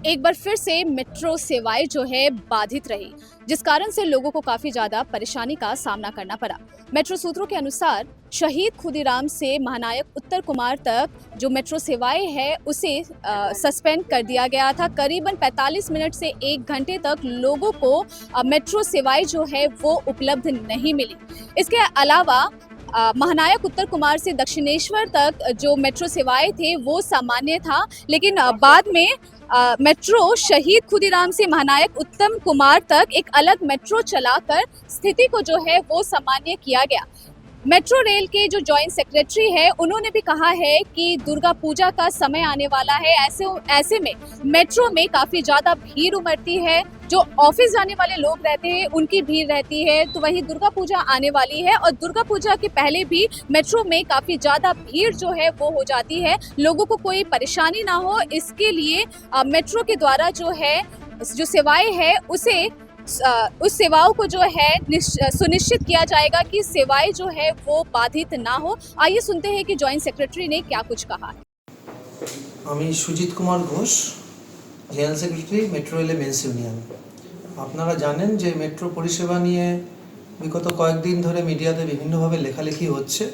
एक बार फिर से मेट्रो सेवाएं जो है बाधित रही, जिस कारण से लोगों को काफी ज्यादा परेशानी का सामना करना पड़ा। मेट्रो सूत्रों के अनुसार शहीद खुदीराम से महानायक उत्तर कुमार तक जो मेट्रो सेवाएं है उसे सस्पेंड कर दिया गया था। करीबन 45 मिनट से 1 घंटे तक लोगों को मेट्रो सेवाएं जो है वो उपलब्ध नहीं मिली। इसके अलावा महानायक उत्तर कुमार से दक्षिणेश्वर तक जो मेट्रो सेवाएं थे वो सामान्य था, लेकिन बाद में मेट्रो शहीद खुदीराम से महानायक उत्तम कुमार तक एक अलग मेट्रो चलाकर स्थिति को जो है वो सामान्य किया गया। मेट्रो रेल के जो जॉइंट सेक्रेटरी है उन्होंने भी कहा है कि दुर्गा पूजा का समय आने वाला है, ऐसे में मेट्रो में काफ़ी ज़्यादा भीड़ उमड़ती है। जो ऑफिस जाने वाले लोग रहते हैं उनकी भीड़ रहती है, तो वहीं दुर्गा पूजा आने वाली है और दुर्गा पूजा के पहले भी मेट्रो में काफ़ी ज़्यादा भीड़ जो है वो हो जाती है। लोगों को कोई परेशानी ना हो इसके लिए मेट्रो के द्वारा जो है जो सेवाएं है उस सेवाओं को जो है सुनिश्चित किया जाएगा कि सेवाएं जो है वो बाधित ना हो। आइए सुनते हैं कि जॉइंट सेक्रेटरी ने क्या कुछ कहा है। আমি Sujit Kumar Ghosh, general secretary metro rail men's union. আপনারা জানেন যে মেট্রো পরিষেবা নিয়ে বিগত কয়েকদিন ধরে মিডিয়াতে বিভিন্নভাবে লেখালেখি হচ্ছে।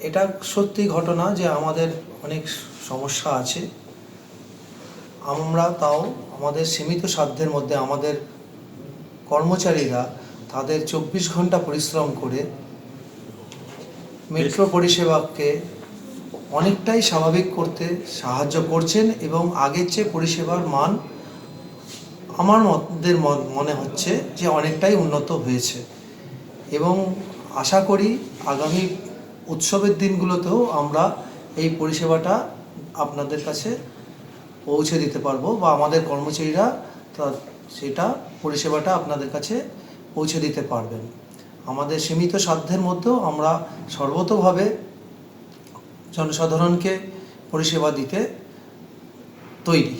এটা সত্যি ঘটনা যে আমাদের অনেক সমস্যা আছে। আমরা তাও আমাদের সীমিত সাধ্যের মধ্যে আমাদের কর্মচারীরা তাদের 24 ঘন্টা পরিশ্রম করে মেট্রো পরিষেবাকে অনেকটাই স্বাভাবিক করতে সাহায্য করছেন এবং আগের চেয়ে পরিষেবার মান আমার মনে হচ্ছে যে অনেকটাই উন্নত হয়েছে এবং আশা করি আগামী উৎসবের দিনগুলোতেও আমরা এই পরিষেবাটা আপনাদের কাছে পৌঁছে দিতে পারবো বা আমাদের কর্মচারীরা সেটা পরিষেবাটা আপনাদের কাছে পৌঁছে দিতে পারবেন। আমাদের সীমিত সাধ্যের মধ্যেও আমরা সর্বতোভাবে জনসাধারণকে পরিষেবা দিতে তৈরি।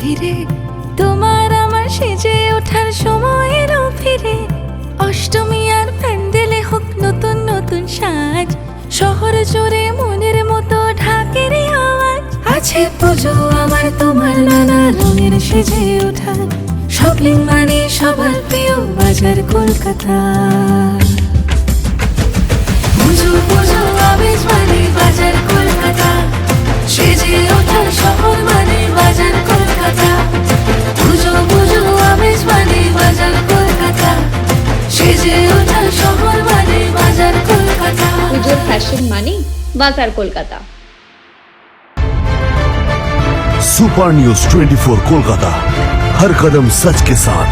ফিরে তোমার আমার সেজে ওঠার সময় এলো ফিরে, অষ্টমী আর প্যান্ডেলে হোক নতুন নতুন সাজ, শহর জুড়ে মনের মতো ঢাকের আওয়াজ। আছে পুজো আমার তোমার নানা রঙের সেজে ওঠার, শপিং মানে সবার প্রিয় বাজার কলকাতা। পুজো পুজো আবেশ মানে বাজার কলকাতা, সেজে ওঠার শহর মানে বাজার কলকাতা। পুজো পুজো আবেশ মানে বাজার কলকাতা, সেজে ওঠার শহর মানে বাজার কলকাতা। পুজোর ফ্যাশন মানে বাজার কলকাতা। सुपर न्यूज 24 कोलकाता, हर कदम सच के साथ।